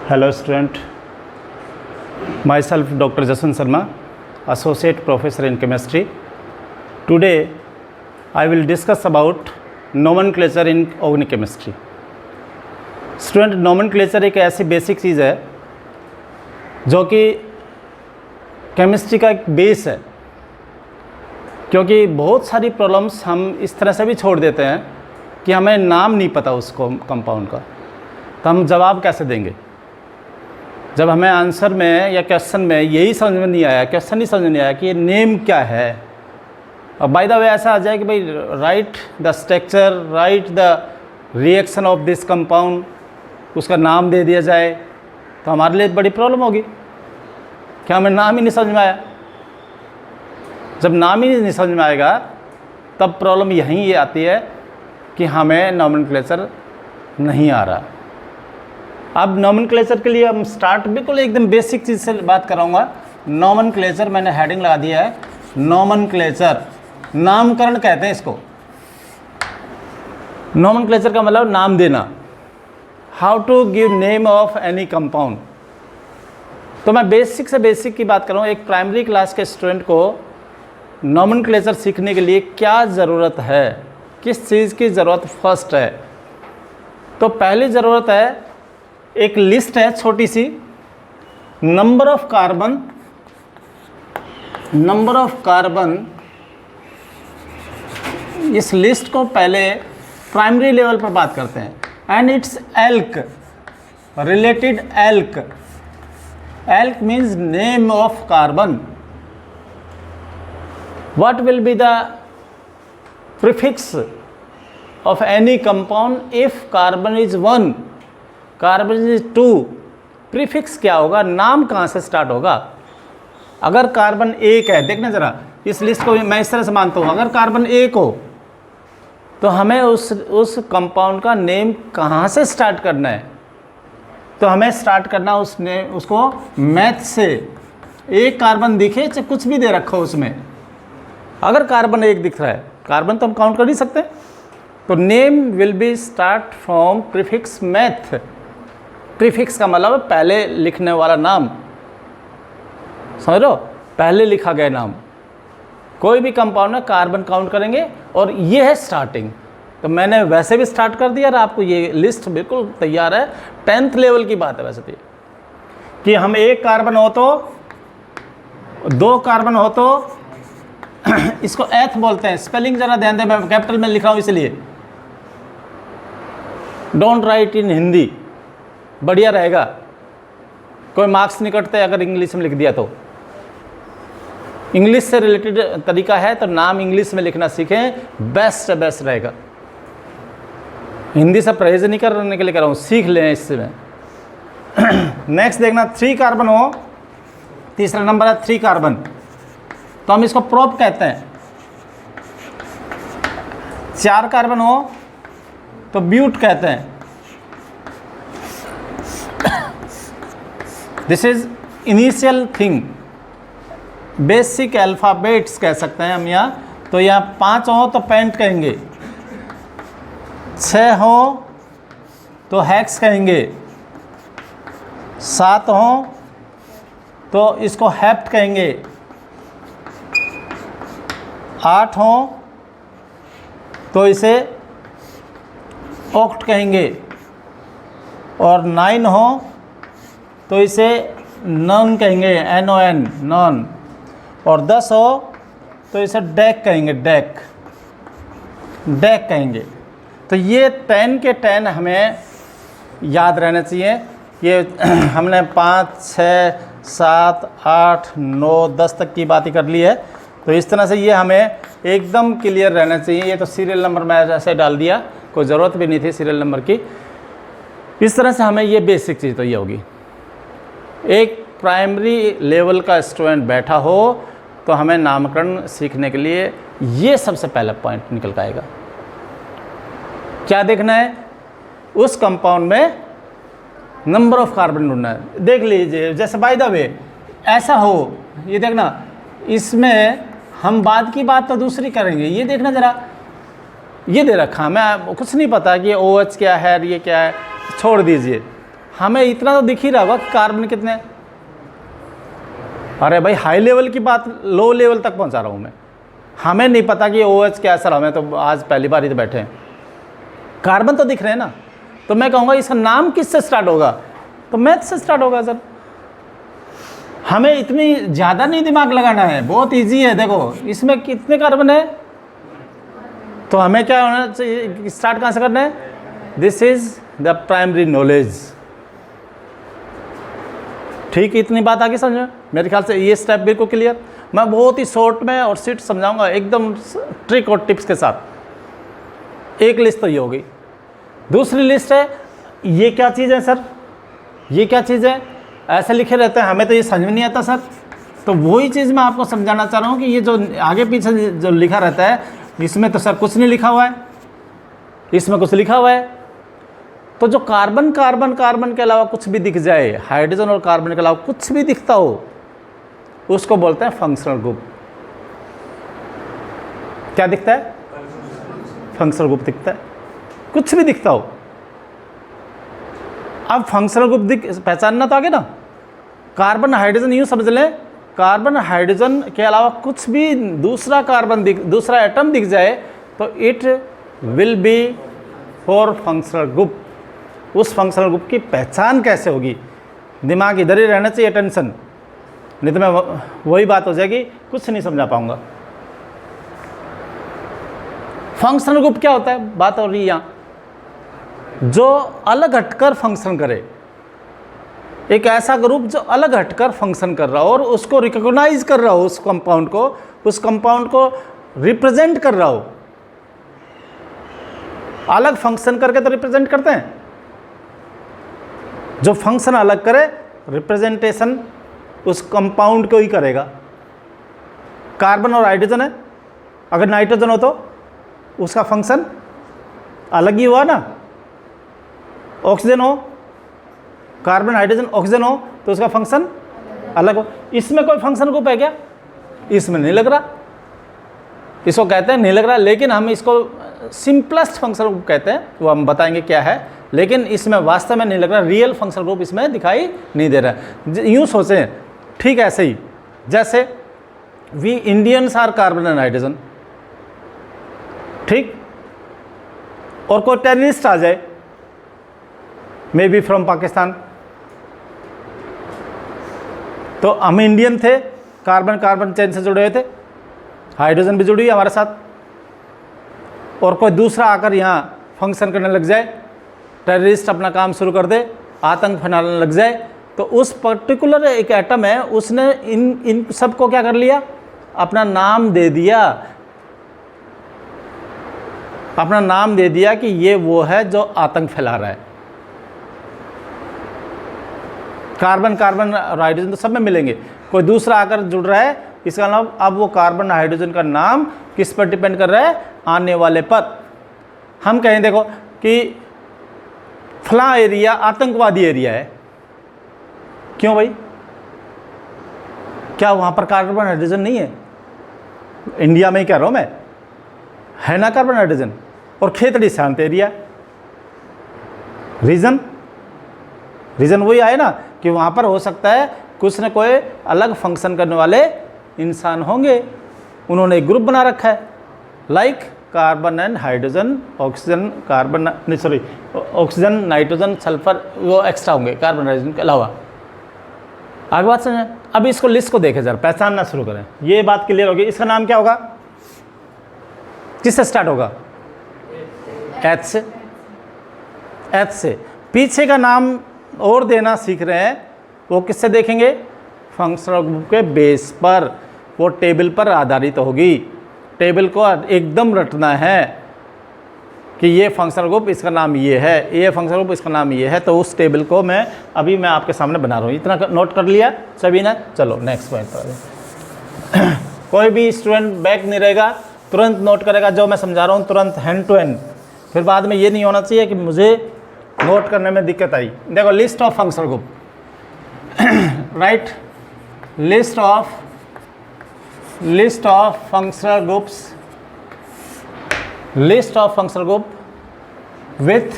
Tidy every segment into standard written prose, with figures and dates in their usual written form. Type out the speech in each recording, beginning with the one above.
Hello student, myself Dr. Jaswant Sharma, Associate Professor in Chemistry. Today I will discuss about nomenclature in organic chemistry. Student, nomenclature एक ऐसी basic चीज़ है जो कि chemistry का एक base है, क्योंकि बहुत सारी प्रॉब्लम्स हम इस तरह से भी छोड़ देते हैं कि हमें नाम नहीं पता उसको कंपाउंड का, तो हम जवाब कैसे देंगे जब हमें आंसर में या क्वेश्चन में यही समझ में नहीं आया, क्वेश्चन ही समझ में नहीं आया कि ये नेम क्या है। और बाय द वे ऐसा आ जाए कि भाई right the structure, right the reaction of this compound, उसका नाम दे दिया जाए, तो हमारे लिए बड़ी प्रॉब्लम होगी कि हमें नाम ही नहीं समझ में आया। जब नाम ही नहीं समझ में आएगा तब प्रॉब्लम यहीं ये आती है कि हमें नोमेनक्लेचर नहीं आ रहा। अब नोमेनक्लेचर के लिए हम स्टार्ट बिल्कुल एकदम बेसिक चीज़ से बात कराऊंगा। नोमेनक्लेचर मैंने हेडिंग लगा दिया है, नोमेनक्लेचर, नामकरण कहते हैं इसको। नोमेनक्लेचर का मतलब नाम देना, how to give name of any compound. तो मैं बेसिक से बेसिक की बात करूँ, एक प्राइमरी क्लास के स्टूडेंट को नोमेनक्लेचर सीखने के लिए क्या ज़रूरत है, किस चीज़ की ज़रूरत फर्स्ट है। तो पहली ज़रूरत है, एक लिस्ट है छोटी सी, नंबर ऑफ कार्बन। इस लिस्ट को पहले प्राइमरी लेवल पर बात करते हैं। And it's elk, related elk. Elk means name of carbon. What will be the prefix of any compound if carbon is 1, carbon is 2, prefix क्या होगा, नाम कहाँ से स्टार्ट होगा। अगर कार्बन 1 है, देखना ज़रा इस लिस्ट को मैं इस तरह से मानता हूँ, अगर कार्बन 1 हो तो हमें उस कंपाउंड का नेम कहाँ से स्टार्ट करना है। तो हमें स्टार्ट करना उसको मैथ से। एक कार्बन दिखे चाहे कुछ भी दे रखा हो उसमें, अगर कार्बन 1 दिख रहा है, कार्बन तो हम काउंट कर नहीं सकते, तो name will be start from prefix math. Prefix का मतलब पहले लिखने वाला नाम, समझ लो, पहले लिखा गया नाम। कोई भी कंपाउंड में कार्बन काउंट करेंगे और ये है स्टार्टिंग। तो मैंने वैसे भी स्टार्ट कर दिया और आपको ये लिस्ट बिल्कुल तैयार है। 10th लेवल की बात है वैसे तो, कि हम 1 कार्बन हो तो, 2 कार्बन हो तो इसको एथ बोलते हैं। स्पेलिंग जरा ध्यान दें, मैं कैपिटल में लिख रहा हूँ इसलिए। डोंट राइट इन हिंदी, बढ़िया रहेगा, कोई मार्क्स नहीं कटते अगर इंग्लिश में लिख दिया तो। इंग्लिश से रिलेटेड तरीका है तो नाम इंग्लिश में लिखना सीखें, बेस्ट रहेगा। हिंदी से परहेज नहीं करने के लिए कह रहा हूँ, सीख लें इससे में। नेक्स्ट देखना, 3 कार्बन हो, तीसरा नंबर है 3 कार्बन, तो हम इसको प्रोप कहते हैं। 4 कार्बन हो तो ब्यूट कहते हैं। This is initial thing, basic alphabets कह सकते हैं हम यहाँ। तो यहाँ 5 हो तो पेंट कहेंगे, 6 हो तो हेक्स कहेंगे, 7 हो तो इसको हेप्ट कहेंगे, 8 हो तो इसे ऑक्ट कहेंगे, और 9 हो तो इसे नॉन कहेंगे, NON, नॉन, और 10 हो तो इसे डेक कहेंगे, डेक कहेंगे। तो ये 10 के 10 हमें याद रहना चाहिए। ये हमने 5, 6, 7, 8, 9, 10 तक की बात ही कर ली है। तो इस तरह से ये हमें एकदम क्लियर रहना चाहिए। ये तो सीरियल नंबर मैं ऐसे डाल दिया, कोई ज़रूरत भी नहीं थी सीरियल नंबर की। इस तरह से हमें ये बेसिक चीज़ तो ये होगी। एक प्राइमरी लेवल का स्टूडेंट बैठा हो तो हमें नामकरण सीखने के लिए ये सबसे पहला पॉइंट निकल के आएगा। क्या देखना है, उस कंपाउंड में नंबर ऑफ कार्बन ढूंढना है। देख लीजिए, जैसे बाय द वे ऐसा हो, ये देखना, इसमें हम बाद की बात तो दूसरी करेंगे। ये देखना ज़रा, ये दे रखा, मैं कुछ नहीं पता कि OH क्या है, ये क्या है, छोड़ दीजिए। हमें इतना तो दिख ही रहा होगा कि कार्बन कितने हैं। अरे भाई हाई लेवल की बात लो लेवल तक पहुंचा रहा हूं मैं। हमें नहीं पता कि OH क्या है सर, हमें तो आज पहली बार ही तो बैठे हैं। कार्बन तो दिख रहे हैं ना, तो मैं कहूँगा इसका नाम किससे स्टार्ट होगा, तो मैथ से स्टार्ट होगा सर। हमें इतनी ज़्यादा नहीं दिमाग लगाना है, बहुत इजी है। देखो इसमें कितने कार्बन है, तो हमें क्या होना चाहिए, स्टार्ट कहाँ से करना है, this is the primary knowledge. ठीक, इतनी बात आगे समझ में, मेरे ख्याल से ये स्टेप बिल्कुल क्लियर। मैं बहुत ही शॉर्ट में और सीट समझाऊंगा एकदम ट्रिक और टिप्स के साथ। एक लिस्ट तो ये हो गई। दूसरी लिस्ट है, ये क्या चीज़ है सर, ये क्या चीज़ है, ऐसे लिखे रहते हैं, हमें तो ये समझ में नहीं आता सर। तो वही चीज़ मैं आपको समझाना चाह रहा हूँ कि ये जो आगे पीछे जो लिखा रहता है, इसमें तो सर कुछ नहीं लिखा हुआ है, इसमें कुछ लिखा हुआ है। तो जो कार्बन कार्बन कार्बन के अलावा कुछ भी दिख जाए, हाइड्रोजन और कार्बन के अलावा कुछ भी दिखता हो, उसको बोलते हैं फंक्शनल ग्रुप। क्या दिखता है, फंक्शनल ग्रुप दिखता है, कुछ भी दिखता हो। अब फंक्शनल ग्रुप पहचानना तो आगे ना, कार्बन हाइड्रोजन यूँ समझ लें, कार्बन हाइड्रोजन के अलावा कुछ भी दूसरा कार्बन दूसरा एटम दिख जाए तो it will be for functional group. उस फंक्शनल ग्रुप की पहचान कैसे होगी, दिमाग इधर ही रहना चाहिए, टेंशन नहीं तो मैं वही बात हो जाएगी, कुछ नहीं समझा पाऊंगा। फंक्शनल ग्रुप क्या होता है, बात हो रही है यहाँ, जो अलग हटकर फंक्शन करे, एक ऐसा ग्रुप जो अलग हटकर फंक्शन कर रहा हो और उसको रिकॉग्नाइज कर रहा हो, उस कंपाउंड को रिप्रेजेंट कर रहा हो। अलग फंक्शन करके तो रिप्रेजेंट करते हैं, जो फंक्शन अलग करे रिप्रेजेंटेशन उस कंपाउंड को ही करेगा। कार्बन और हाइड्रोजन है, अगर नाइट्रोजन हो तो उसका फंक्शन अलग ही हुआ ना। ऑक्सीजन हो, कार्बन हाइड्रोजन ऑक्सीजन हो तो उसका फंक्शन अलग हो। इसमें कोई फंक्शन ग्रुप है क्या, इसमें नहीं लग रहा, इसको कहते हैं नहीं लग रहा, लेकिन हम इसको सिंपलेस्ट फंक्शनल ग्रुप कहते हैं, वो हम बताएंगे क्या है। लेकिन इसमें वास्तव में नहीं लग रहा, रियल फंक्शनल ग्रुप इसमें दिखाई नहीं दे रहा। यूँ सोचें, ठीक ऐसे ही जैसे we Indians are carbon and hydrogen, ठीक, और कोई टेररिस्ट आ जाए मे बी फ्रॉम पाकिस्तान, तो हम इंडियन थे, कार्बन कार्बन चेन से जुड़े हुए थे, हाइड्रोजन भी जुड़ी है हमारे साथ, और कोई दूसरा आकर यहाँ फंक्शन करने लग जाए, टेररिस्ट अपना काम शुरू कर दे, आतंक फैलाने लग जाए, तो उस पर्टिकुलर एक एटम है, उसने इन सबको क्या कर लिया, अपना नाम दे दिया, अपना नाम दे दिया कि ये वो है जो आतंक फैला रहा है। कार्बन कार्बन और हाइड्रोजन तो सब में मिलेंगे, कोई दूसरा आकर जुड़ रहा है, इसका नाम, अब वो कार्बन हाइड्रोजन का नाम किस पर डिपेंड कर रहा है, आने वाले पर। हम कहें देखो कि फला एरिया आतंकवादी एरिया है, क्यों भाई, क्या वहाँ पर कार्बन हाइड्रोजन नहीं है? इंडिया में ही कह रहा हूँ मैं, है ना कार्बन हाइड्रोजन, और खेतड़ी शांत एरिया। रीज़न वही आए ना कि वहाँ पर हो सकता है कुछ न कोई अलग फंक्शन करने वाले इंसान होंगे, उन्होंने एक ग्रुप बना रखा है, like carbon and hydrogen, oxygen carbon नहीं सॉरी ऑक्सीजन नाइट्रोजन सल्फर, वो एक्स्ट्रा होंगे कार्बन हाइड्रोजन के अलावा। आगे बात समझें। अब इसको लिस्ट को देखें जरा, पहचानना शुरू करें, ये बात क्लियर होगी। इसका नाम क्या होगा, किससे स्टार्ट होगा, एच से, एच से। पीछे का नाम और देना सीख रहे हैं, वो किससे देखेंगे, फंक्शनल ग्रुप के बेस पर, वो टेबल पर आधारित होगी। टेबल को एकदम रटना है कि ये फंक्शनल ग्रुप इसका नाम ये है, ये फंक्शनल ग्रुप इसका नाम ये है, तो उस टेबल को मैं आपके सामने बना रहा हूँ। इतना नोट कर लिया सभी ने, चलो नेक्स्ट पॉइंट पर। कोई भी स्टूडेंट बैक नहीं रहेगा, तुरंत नोट करेगा जो मैं समझा रहा हूँ, तुरंत हैंड टू हैंड, फिर बाद में ये नहीं होना चाहिए कि मुझे नोट करने में दिक्कत आई। देखो list of functional group, right, list of functional groups, list of functional group with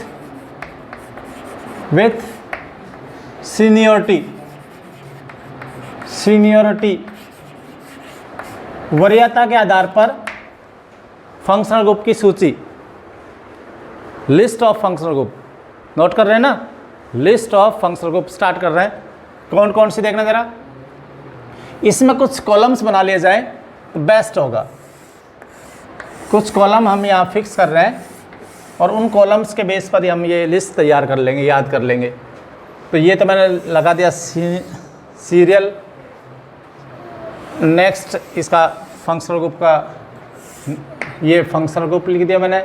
seniority वरीयता के आधार पर फंक्शनल ग्रुप की सूची, list of functional group. Note कर रहे हैं ना, list of functional group start कर रहे हैं। कौन कौन सी देखना जरा, इसमें कुछ कॉलम्स बना लिए जाए तो बेस्ट होगा। कुछ कॉलम हम यहाँ फिक्स कर रहे हैं और उन कॉलम्स के बेस पर ही हम ये लिस्ट तैयार कर लेंगे, याद कर लेंगे। तो ये तो मैंने लगा दिया सीरियल। नेक्स्ट इसका फंक्शनल ग्रुप का, ये फंक्शनल ग्रुप लिख दिया मैंने,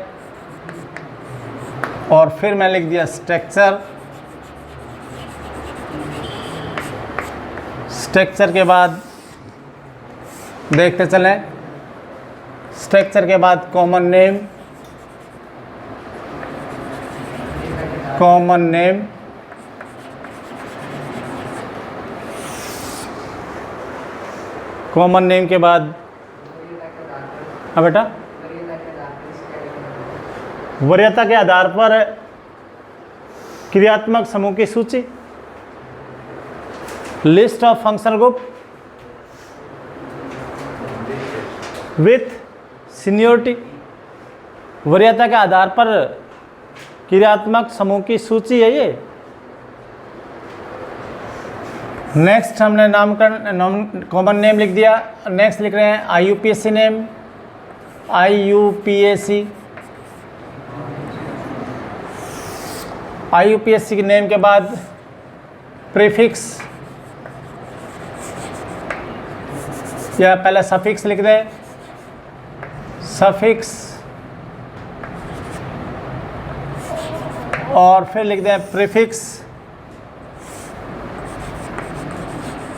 और फिर मैं लिख दिया स्ट्रक्चर। स्ट्रक्चर के बाद देखते चलें, स्ट्रक्चर के बाद common name, common name, common name के बाद, हाँ बेटा, वरीयता के आधार पर क्रियात्मक समूह की सूची, list of functional group with seniority, वरीयता के आधार पर क्रियात्मक समूह की सूची है ये। नेक्स्ट हमने नामकरण कॉमन नेम लिख दिया। नेक्स्ट लिख रहे हैं IUPAC नेम, IUPAC के नेम के बाद प्रीफिक्स या पहले सफिक्स लिख दें, सफिक्स, और फिर लिख दें प्रीफिक्स,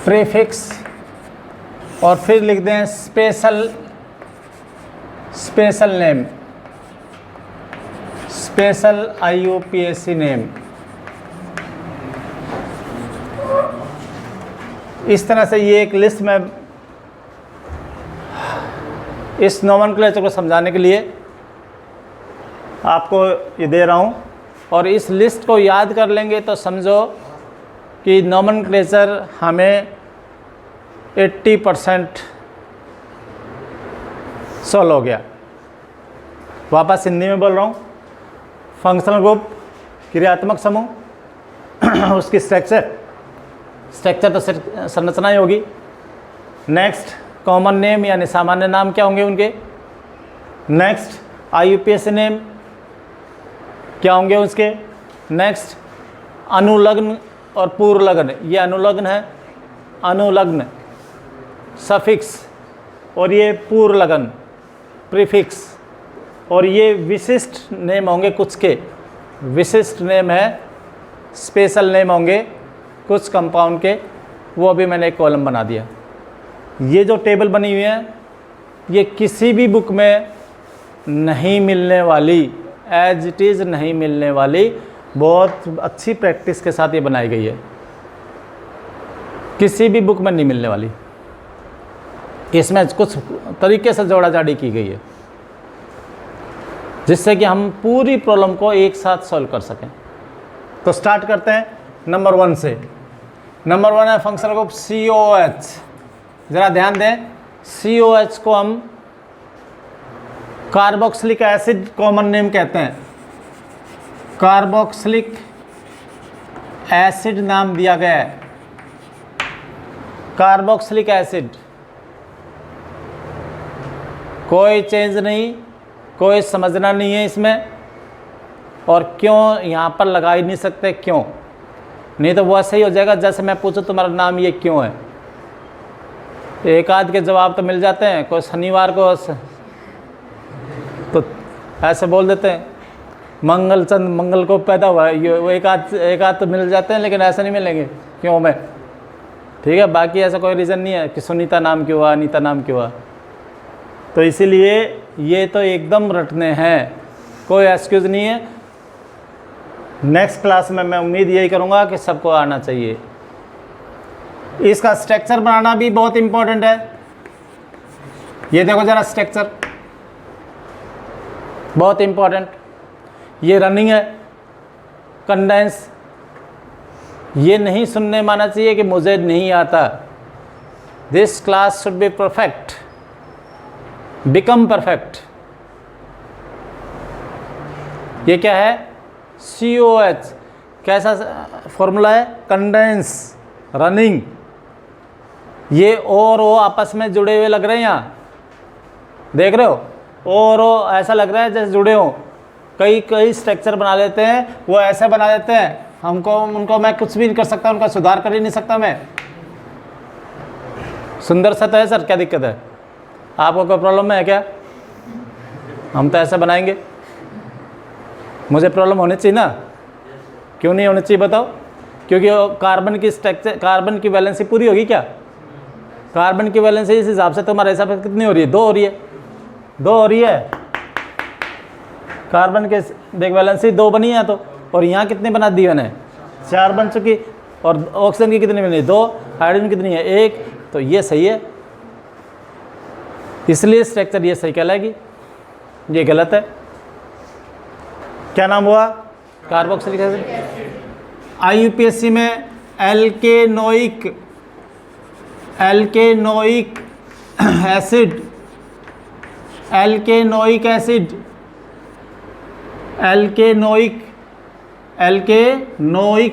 प्रीफिक्स, और फिर लिख दें special, special name, special IUPAC name. इस तरह से ये एक लिस्ट में इस नोमेनक्लेचर को समझाने के लिए आपको ये दे रहा हूँ, और इस लिस्ट को याद कर लेंगे तो समझो कि नोमेनक्लेचर हमें 80% सॉल्व हो गया। वापस हिंदी में बोल रहा हूँ। फंक्शनल ग्रुप, क्रियात्मक समूह, उसकी स्ट्रक्चर तो संरचना ही होगी। नेक्स्ट कॉमन नेम यानी सामान्य नाम क्या होंगे उनके। नेक्स्ट IUPAC नेम क्या होंगे उसके। नेक्स्ट अनुलग्न और पूर्वलग्न, ये अनुलग्न है, अनुलग्न सफिक्स, और ये पूर्वलग्न प्रीफिक्स, और ये विशिष्ट नेम होंगे कुछ के, विशिष्ट नेम है, स्पेशल नेम होंगे कुछ कंपाउंड के, वो अभी मैंने एक कॉलम बना दिया। ये जो टेबल बनी हुई है ये किसी भी बुक में नहीं मिलने वाली, एज इट इज़ नहीं मिलने वाली, बहुत अच्छी प्रैक्टिस के साथ ये बनाई गई है, किसी भी बुक में नहीं मिलने वाली। इसमें कुछ तरीके से जोड़ा जाड़ी की गई है जिससे कि हम पूरी प्रॉब्लम को एक साथ सॉल्व कर सकें। तो स्टार्ट करते हैं नंबर 1 से। नंबर 1 है फंक्शनल ग्रुप COH। ज़रा ध्यान दें, COH को हम कार्बोक्सिलिक एसिड कॉमन नेम कहते हैं। कार्बोक्सिलिक एसिड नाम दिया गया है, कार्बोक्सिलिक एसिड। कोई चेंज नहीं, कोई समझना नहीं है इसमें, और क्यों यहाँ पर लगा ही नहीं सकते, क्यों नहीं तो वो ऐसे ही हो जाएगा जैसे मैं पूछूं तुम्हारा नाम ये क्यों है। एक आध के जवाब तो मिल जाते हैं, कोई शनिवार को तो ऐसे बोल देते हैं मंगलचंद मंगल को पैदा हुआ है, ये वो एक आध तो मिल जाते हैं, लेकिन ऐसे नहीं मिलेंगे क्यों में। ठीक है, बाकी ऐसा कोई रीज़न नहीं है कि सुनीता नाम क्यों हुआ, अनीता नाम क्यों हुआ। तो इसीलिए ये तो एकदम रटने हैं, कोई एक्सक्यूज़ नहीं है। नेक्स्ट क्लास में मैं उम्मीद यही करूँगा कि सबको आना चाहिए। इसका स्ट्रक्चर बनाना भी बहुत इम्पोर्टेंट है। ये देखो ज़रा स्ट्रक्चर, बहुत इम्पोर्टेंट। ये रनिंग है, कंडेंस, ये नहीं सुनने माना चाहिए कि मुझे नहीं आता। This class should be perfect, become perfect. ये क्या है? COH। कैसा फॉर्मूला है? Condense, running. ये ओ और ओ आपस में जुड़े हुए लग रहे हैं, यहाँ देख रहे हो? ओ और ओ ऐसा लग रहा है जैसे जुड़े हो। कई स्ट्रक्चर बना लेते हैं, वो ऐसे बना लेते हैं, उनको मैं कुछ भी नहीं कर सकता, उनका सुधार कर ही नहीं सकता मैं। सुंदर सा तो है सर, क्या दिक्कत है? आपको कोई प्रॉब्लम है क्या? हम तो ऐसा बनाएंगे। मुझे प्रॉब्लम होनी चाहिए ना? क्यों नहीं होनी चाहिए बताओ? क्योंकि कार्बन की स्ट्रक्चर, कार्बन की वैलेंसी पूरी होगी क्या? कार्बन की वैलेंसी इस हिसाब से तुम्हारे हिसाब से कितनी हो रही है? 2 हो रही है। 2 हो रही है। कार्बन के देख वैलेंसी 2 बनी है तो, और यहाँ कितनी बना दी मैंने? 4 बन चुकी। और ऑक्सीजन की कितनी बनी? 2। हाइड्रोजन कितनी है? 1। तो ये सही है, इसलिए स्ट्रक्चर ये सही कहलाएगी, ये गलत है। क्या नाम हुआ? Carboxylic acid. IUPAC में alkanoic acid, alkanoic acid, alkanoic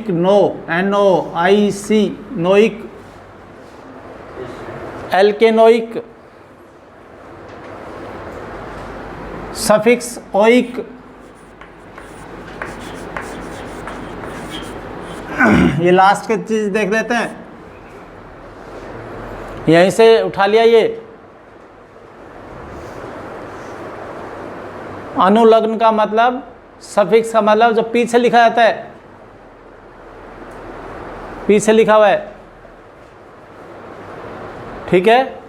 no, NOIC, noic, alkanoic, suffix oic. ये लास्ट की चीज देख लेते हैं, यहीं से उठा लिया। ये अनुलग्न का मतलब, सफिक्स का मतलब जो पीछे लिखा जाता है, पीछे लिखा हुआ है, ठीक है।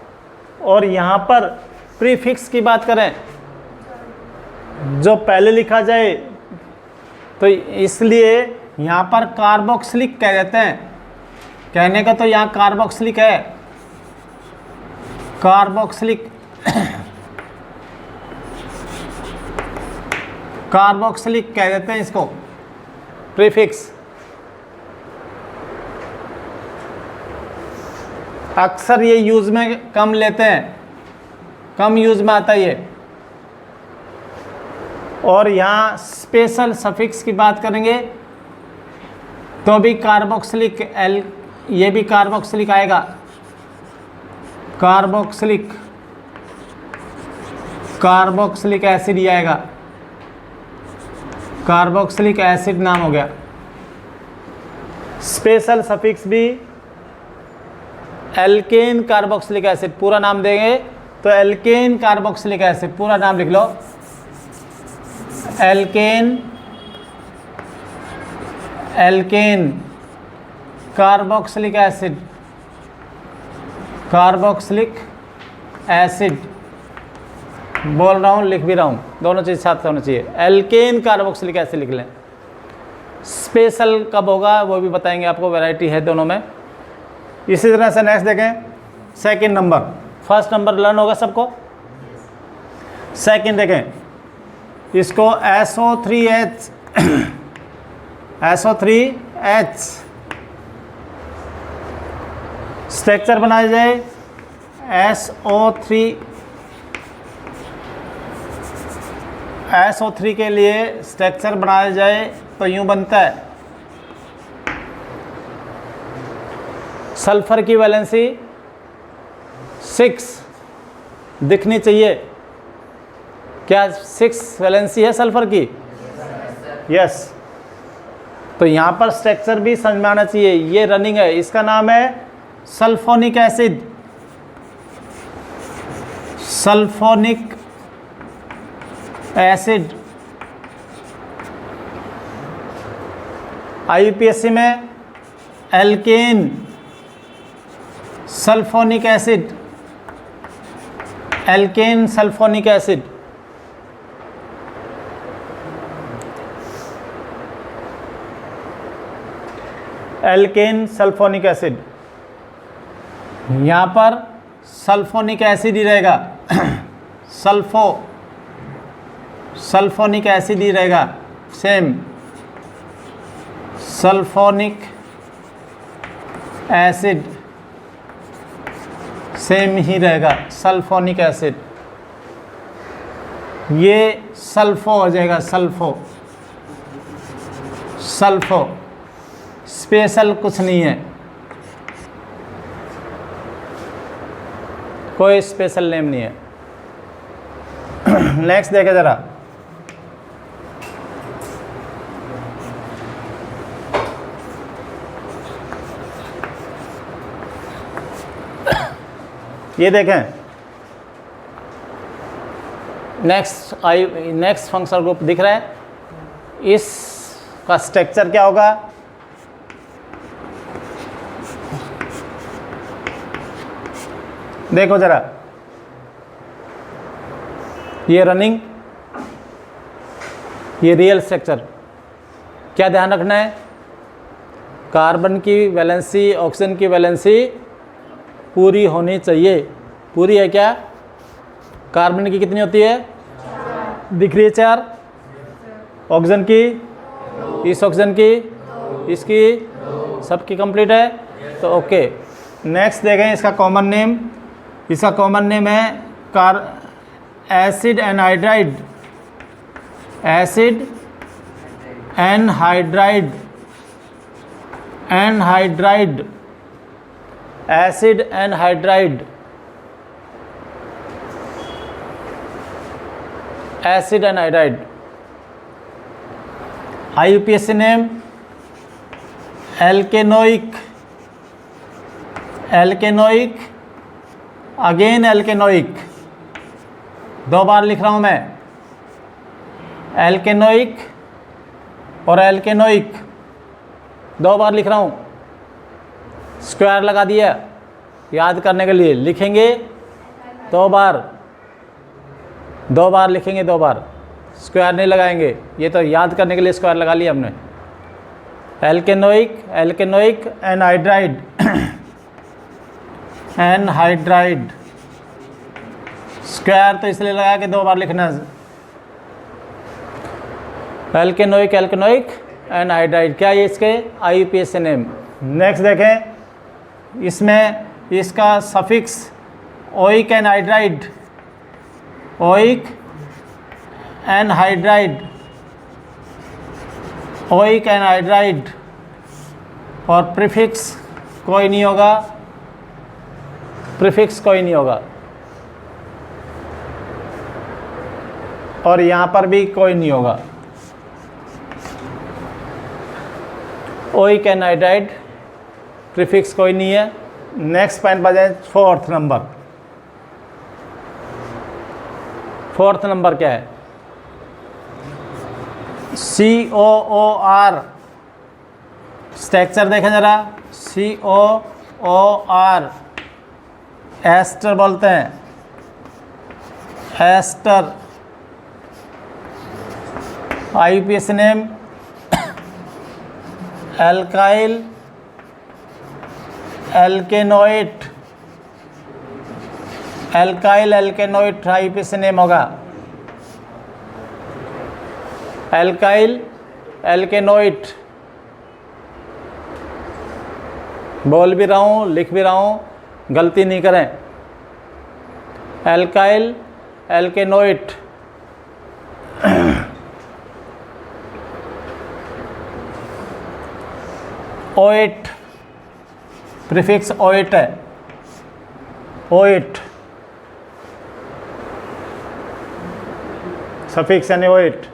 और यहां पर प्रीफिक्स की बात करें, जो पहले लिखा जाए, तो इसलिए यहां पर कार्बोक्सिलिक कह देते हैं। कहने का तो यहां कार्बोक्सिलिक है, कार्बोक्सिलिक कार्बोक्सिलिक कह देते हैं इसको, प्रीफिक्स। अक्सर ये यूज में कम लेते हैं, कम यूज में आता है ये। और यहाँ स्पेशल सफिक्स की बात करेंगे तो भी कार्बोक्सिलिक ये भी कार्बोक्सिलिक आएगा, कार्बोक्सिलिक एसिड ही आएगा, कार्बोक्सिलिक एसिड नाम हो गया। स्पेशल सफिक्स भी एल्केन कार्बोक्सिलिक एसिड, पूरा नाम देंगे तो एल्केन कार्बोक्सिलिक एसिड, पूरा नाम लिख लो, alkane carboxylic acid, carboxylic acid बोल रहा हूँ, लिख भी रहा हूँ, दोनों चीज़ साथ होना चाहिए। एल्केन कार्बोक्सिलिक एसिड लिख लें। स्पेशल कब होगा वो भी बताएंगे आपको, वैरायटी है दोनों में। इसी तरह से नेक्स्ट देखें, second number, first number learn होगा सबको। सेकंड देखें, इसको SO3H स्ट्रक्चर बनाया जाए, SO3 के लिए स्ट्रक्चर बनाया जाए तो यूं बनता है। सल्फर की वैलेंसी 6 दिखनी चाहिए। क्या 6 वैलेंसी है सल्फर की? यस। तो यहाँ पर स्ट्रक्चर भी समझ में आना चाहिए। ये रनिंग है, इसका नाम है sulphonic acid, sulphonic acid. IUPAC में alkane sulphonic acid, alkane sulphonic acid. Alkane sulphonic acid, यहाँ पर सल्फोनिक एसिड ही रहेगा, सल्फोनिक एसिड ही रहेगा, सेम सल्फोनिक एसिड सेम ही रहेगा, सल्फोनिक एसिड। ये सल्फो हो जाएगा, सल्फो। सल्फो स्पेशल कुछ नहीं है, कोई स्पेशल नेम नहीं है। नेक्स्ट देखे जरा, ये देखें, नेक्स्ट फंक्शनल ग्रुप दिख रहा है, इसका स्ट्रक्चर क्या होगा? देखो जरा, ये रनिंग, ये रियल स्ट्रक्चर। क्या ध्यान रखना है? कार्बन की वैलेंसी ऑक्सीजन की वैलेंसी पूरी होनी चाहिए। पूरी है क्या? कार्बन की कितनी होती है? दिख रही है 4। ऑक्सीजन की, इस ऑक्सीजन की, इसकी, सबकी कंप्लीट है तो ओके। नेक्स्ट देखें, इसका कॉमन नेम, इसका कॉमन नेम है acid anhydride. Acid anhydride, anhydride, acid anhydride, acid anhydride. IUPAC name alkanoic, alkanoic, again alkanoic. 2 बार लिख रहा हूं मैं, एल्केनोइक और एल्केनोइक 2 बार लिख रहा हूं। स्क्वायर लगा दिया याद करने के लिए, लिखेंगे 2 बार, 2 बार लिखेंगे, 2 बार, स्क्वायर नहीं लगाएंगे। ये तो याद करने के लिए स्क्वायर लगा लिया हमने। एल्केनोइक, एल्केनोइक एनहाइड्राइड, एनहाइड्राइड। स्क्वायर तो इसलिए लगा के 2 बार लिखना। एल्केनोइक, एल्केनोइक एनहाइड्राइड, क्या ये इसके IUPAC नेम। नेक्स्ट देखें, इसमें इसका suffix oic anhydride, oic anhydride, oic anhydride, और प्रीफिक्स कोई नहीं होगा, प्रीफिक्स कोई नहीं होगा, और यहाँ पर भी कोई नहीं होगा। ओइक एनहाइड्राइड, प्रीफिक्स कोई नहीं है। नेक्स्ट पॉइंट पर जाए, 4th नंबर। 4th नंबर क्या है? COOR। स्ट्रक्चर देखें जरा, COOR, एस्टर बोलते हैं, ester. IUPAC name alkyl alkanoate, alkyl alkanoate IUPAC name होगा, एल्काइल एल्केनोइट। बोल भी रहा हूँ, लिख भी रहा हूँ, गलती नहीं करें। एल्काइल एल्केनोइट। OH, प्रीफिक्स OH है, OH, सफिक्स यानी OH।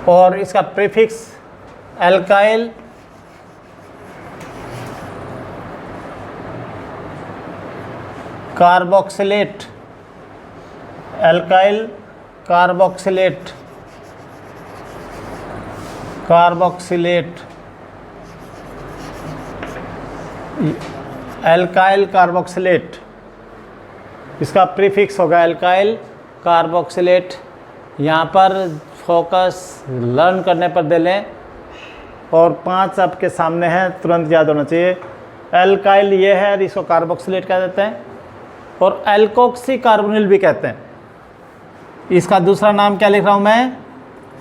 और इसका prefix alkyl carboxylate, alkyl carboxylate, carboxylate, alkyl carboxylate. इसका प्रीफिक्स होगा एल्काइल कार्बोक्सिलेट। यहाँ पर फोकस लर्न करने पर दे लें, और 5 आपके सामने हैं, तुरंत याद होना चाहिए। एल्काइल ये है, इसको कार्बोक्सिलेट कह देते हैं, और एल्कोक्सी कार्बोनिल भी कहते हैं। इसका दूसरा नाम क्या लिख रहा हूँ मैं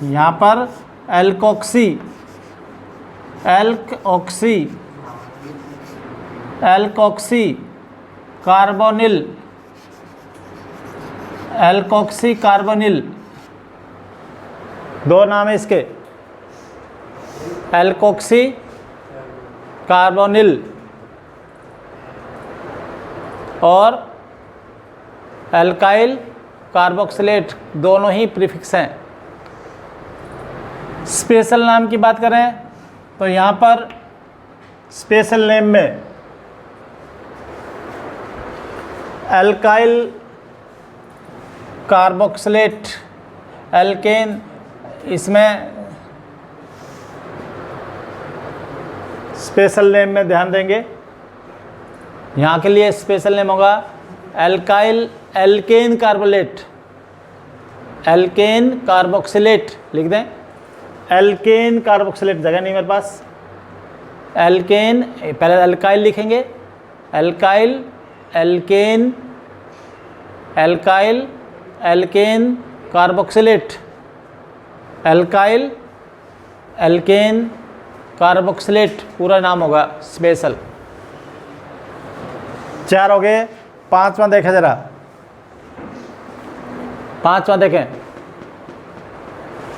यहाँ पर, alkoxy, alkoxy, alkoxy carbonyl, alkoxy carbonyl, 2 नाम है इसके, एल्कोक्सी कार्बोनिल और एल्काइल कार्बोक्सिलेट, दोनों ही प्रीफिक्स हैं। स्पेशल नाम की बात करें तो यहाँ पर स्पेशल नेम में एल्काइल कार्बोक्सिलेट, एल्केन, इसमें स्पेशल नेम में ध्यान देंगे। यहाँ के लिए स्पेशल नेम होगा alkyl alkane carbolate, alkane carboxylate लिख दें, एल्केन कार्बोक्सिलेट जगह नहीं मेरे पास, एल्केन, पहले एल्काइल लिखेंगे, alkyl alkane, alkyl alkane carboxylate, alkyl alkane carboxylate पूरा नाम होगा स्पेशल। 4 हो गए। 5वां देखें जरा, 5वां देखें,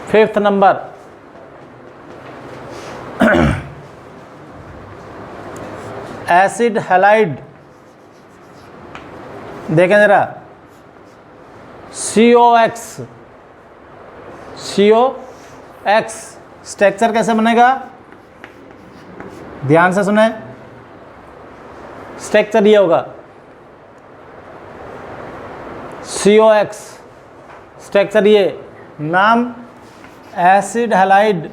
5th नंबर, एसिड हैलाइड। देखें जरा, COX, COX स्ट्रक्चर कैसे बनेगा, ध्यान से सुने। स्ट्रक्चर ये होगा COX, स्ट्रक्चर ये, नाम acid halide,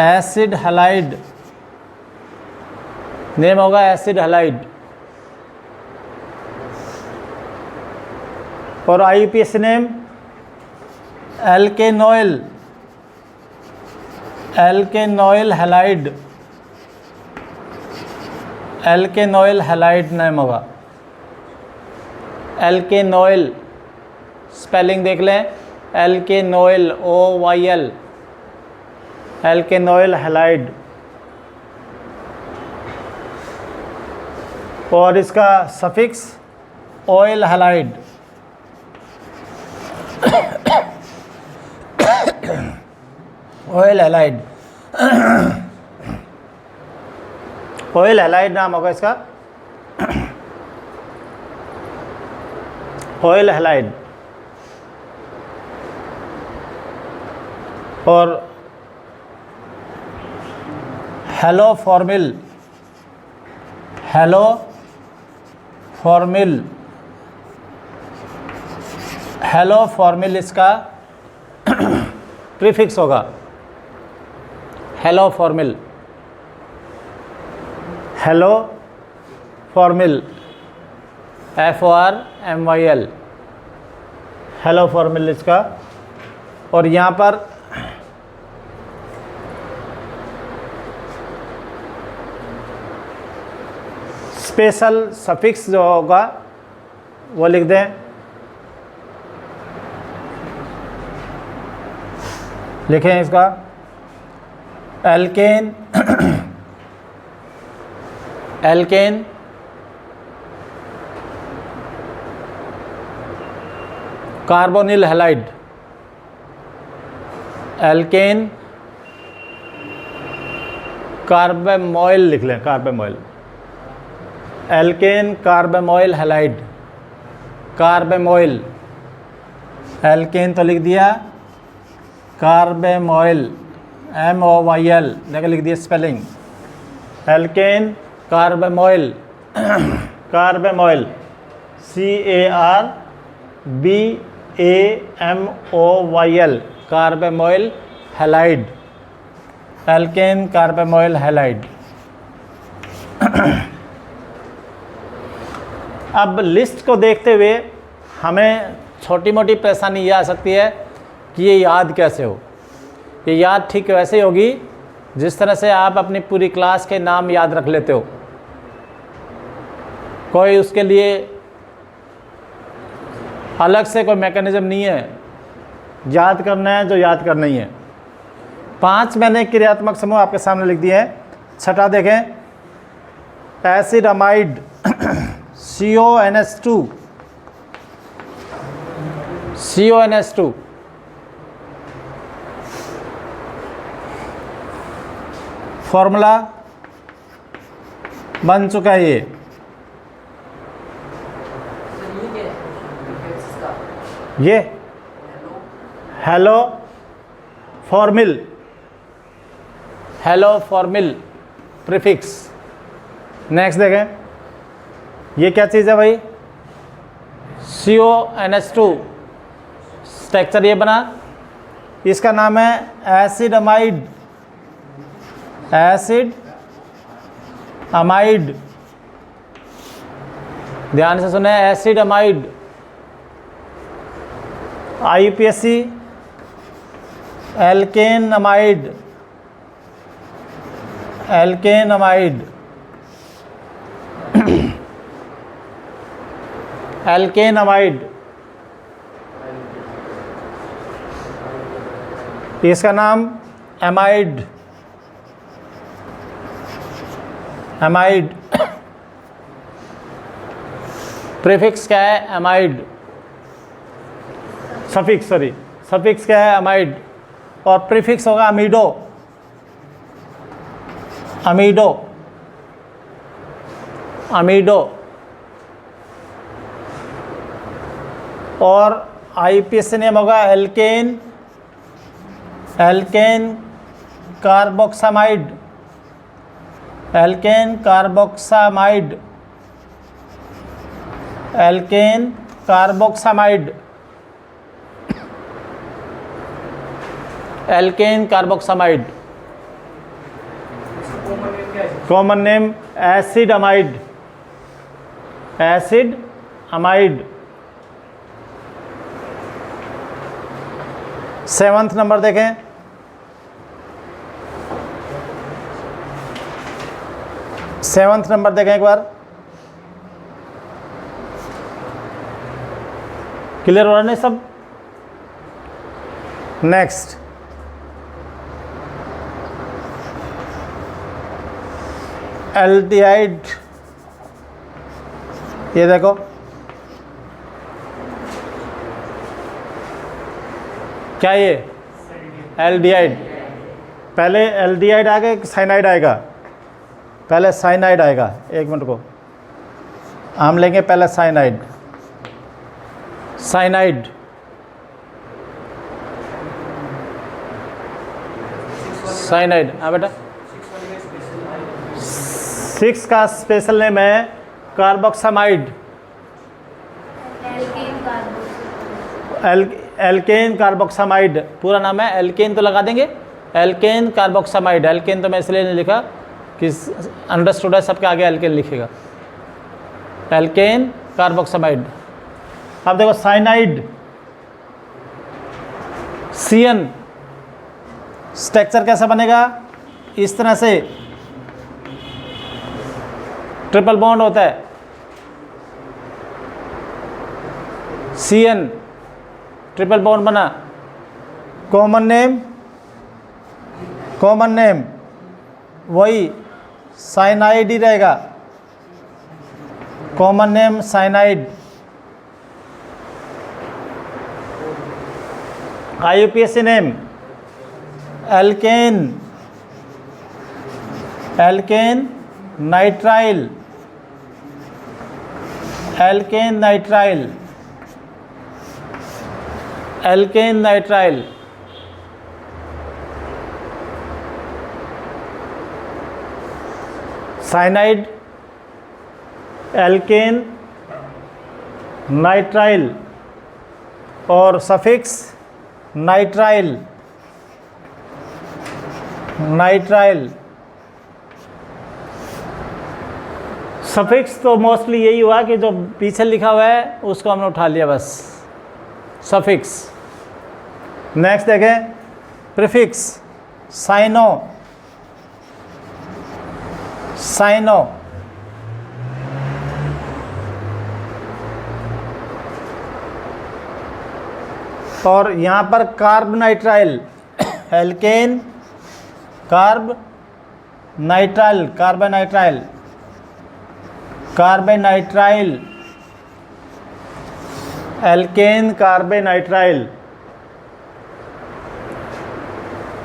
acid halide, name होगा एसिड हैलाइड। और IUPAC name alkanoyl, alkanoyl halide, alkanoyl halide name होगा। एल्केनॉइल स्पेलिंग देख लें, एल्केनॉइल, OYL, एल्केनॉइल हैलाइड। और इसका suffix oil halide, oil halide, oil halide नाम होगा इसका, ऑयल हैलाइड। और hello formal, hello formal, hello formal इसका प्रीफिक्स होगा, hello formal, hello formal, FORMYL, hello formal इसका। और यहाँ पर स्पेशल सफिक्स जो होगा वो लिख दें, लिखें इसका alkane, alkane carbonyl halide, alkane carbamoyl लिख लें, carbamoyl, alkane carbamoyl halide, carbamoyl, alkane तो लिख दिया, कार्बेमॉइल MOYL देखो लिख दिया spelling, alkane carbamoyl, carbamoyl CARBAMOYL, carbamoyl halide, alkane carbamoyl halide. अब लिस्ट को देखते हुए हमें छोटी मोटी परेशानी ये आ सकती है कि ये याद कैसे हो। ये याद ठीक वैसे ही होगी जिस तरह से आप अपनी पूरी क्लास के नाम याद रख लेते हो। कोई उसके लिए अलग से कोई मैकेनिज्म नहीं है, याद करना है जो याद करना ही है। 5 मैंने क्रियात्मक समूह आपके सामने लिख दिए हैं। छठा देखें, acid amide CONH2 CONH2 formula बन चुका है ये हेलो फॉर्मिल प्रीफिक्स। नेक्स्ट देखें, ये क्या चीज़ है भाई, CONH2 स्ट्रक्चर ये बना, इसका नाम है एसिड अमाइड। ध्यान से सुने, acid amide. IUPAC alkane amide. इसका नाम एमाइड। प्रीफिक्स क्या है, एमाइड। सफिक्स क्या है, अमाइड। और प्रीफिक्स होगा अमीडो। और IUPAC नेम होगा alkane carboxamide. Alkane carboxamide. Common name acid amide. 7th number देखें, एक बार। क्लियर हो रहा नहीं सब? Next, aldehyde. ये देखो, क्या ये एल्डिहाइड। पहले एल्डिहाइड आएगा कि साइनाइड आएगा? पहले साइनाइड आएगा। एक मिनट को, हम लेंगे पहले साइनाइड। हाँ बेटा, 6 का स्पेशल नेम है कार्बोक्सामाइड। एल्केन कार्बोक्सामाइड पूरा नाम है। एल्केन तो लगा देंगे, एल्केन कार्बोक्सामाइड। एल्केन तो मैं इसलिए नहीं लिखा कि अंडरस्टूड है, सबके आगे एल्केन लिखेगा। Alkane carboxamide. अब देखो साइनाइड, CN। स्ट्रक्चर कैसा बनेगा? इस तरह से ट्रिपल बॉन्ड होता है, CN ट्रिपल बॉन्ड बना। कॉमन नेम वही साइनाइड ही रहेगा। Common name cyanide. IUPAC name alkane nitrile. Cyanide, alkane, nitrile और सफिक्स नाइट्राइल। सफिक्स तो मोस्टली यही हुआ कि जो पीछे लिखा हुआ है उसको हमने उठा लिया बस, सफिक्स। नेक्स्ट देखें, प्रीफिक्स साइनो, साइनो, और यहाँ पर कार्बनाइट्राइल, एल्केन कार्बनाइट्राइल, कार्बनाइट्राइल, कार्बनाइट्राइल, एल्केन कार्बनाइट्राइल,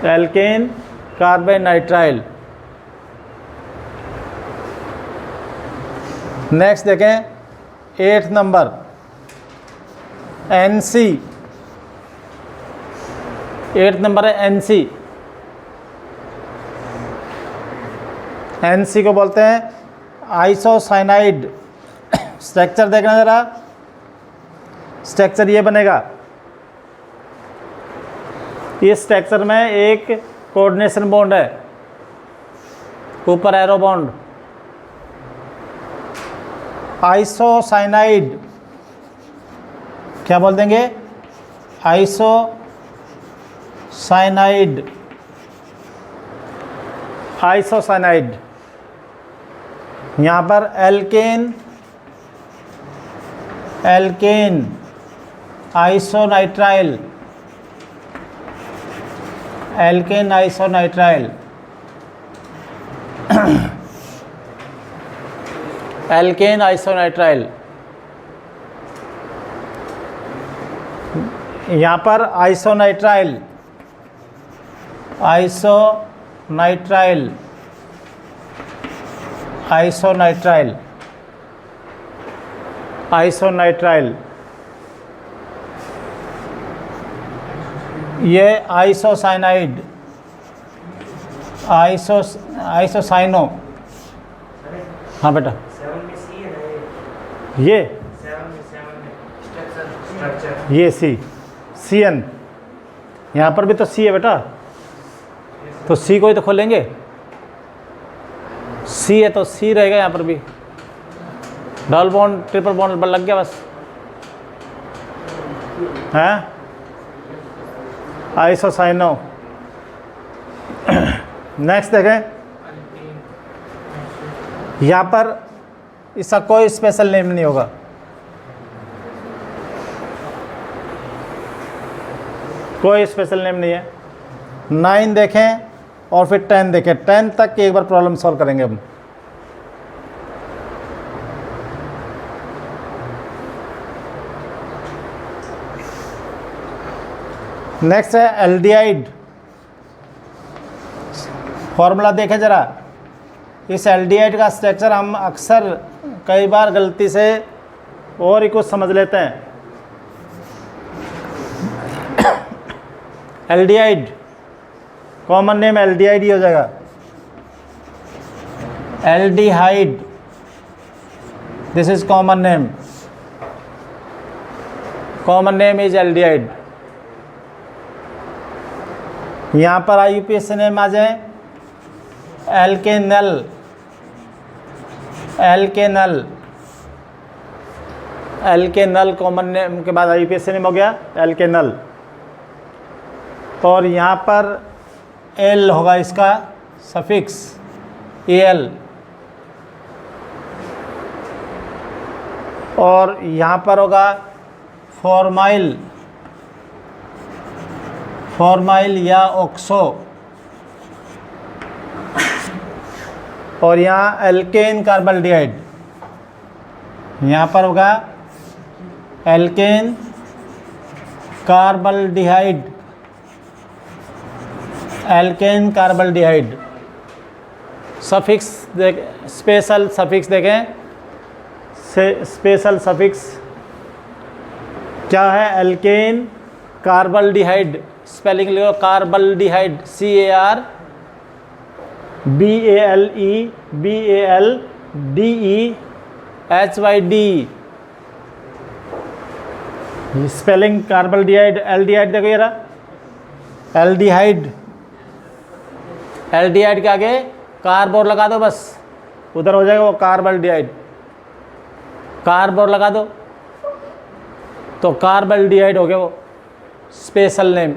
एल्केन कार्बनाइट्राइल। नेक्स्ट देखें 8 नंबर NC, 8 नंबर है NC। NC को बोलते हैं आइसोसाइनाइड। स्ट्रक्चर देखना ज़रा, स्ट्रक्चर ये बनेगा। इस स्ट्रक्चर में एक कोऑर्डिनेशन बॉन्ड है, ऊपर एरो बॉन्ड। आइसोसाइनाइड क्या बोल देंगे? Isocyanide, isocyanide. यहाँ पर एल्केन, एल्केन आइसोनाइट्राइल, एल्केन आइसोनाइट्राइल, एल्केन आइसोनाइट्राइल। यहाँ पर आइसोनाइट्राइल, आइसोनाइट्राइल, आइसोनाइट्राइल, आइसोनाइट्राइल। ये आइसोसाइनाइड, आइसोसाइनो। हाँ बेटा, ये CN, यहाँ पर भी तो C है बेटा, तो C को ही तो खोलेंगे। C है तो C रहेगा यहाँ पर भी। डबल बॉन्ड ट्रिपल बॉन्ड लग गया बस, हैं? आइसोसाइनो। नेक्स्ट देखें, यहाँ पर इसका कोई स्पेशल नेम नहीं होगा। कोई स्पेशल नेम नहीं है। 9 देखें और फिर 10 देखें। 10 तक की एक बार प्रॉब्लम सॉल्व करेंगे हम। नेक्स्ट है एल्डिहाइड। फॉर्मूला देखें जरा। इस एल्डिहाइड का स्ट्रक्चर हम अक्सर कई बार गलती से और ही कुछ समझ लेते हैं। एल्डिहाइड कॉमन नेम एल्डिहाइड ही हो जाएगा। Aldehyde, this is common name, common name is aldehyde. यहाँ पर IUPAC नेम आ जाए एल्केनल, एल्केनल, एल्केनल कॉमन नेम के बाद IUPAC नेम हो गया एल्केनल। और यहाँ पर L होगा इसका सफिक्स AL, और यहाँ पर होगा फॉर्माइल, फॉर्माइल या ऑक्सो, और यहाँ एल्केन कार्बल्डिहाइड। यहाँ पर होगा एल्केन कार्बल्डिहाइड, एल्केन कार्बल्डिहाइड। सफिक्स देख, स्पेशल सफिक्स देखें। स्पेशल सफिक्स क्या है? एल्केन कार्बल्डिहाइड, स्पेलिंग लिखो कार्बल्डिहाइड, CARBALEBALDEHYD। स्पेलिंग कार्बल्डिहाइड। एल्डिहाइड देखो ये रहा एल्डिहाइड। एल्डिहाइड के आगे कार्बोर लगा दो, बस उधर हो जाएगा वो कार्बल्डिहाइड। कार्बोर लगा दो तो कार्बल्डिहाइड हो गया वो, स्पेशल नेम।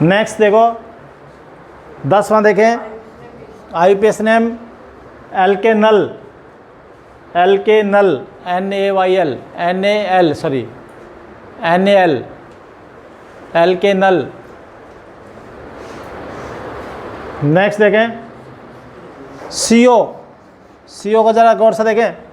नेक्स्ट देखो 10वां देखें, IUPAC name alkanal, alkanal NAYL NAL sorry NAL alkanal. Next देखें CO, CO को ज़रा गौर से देखें,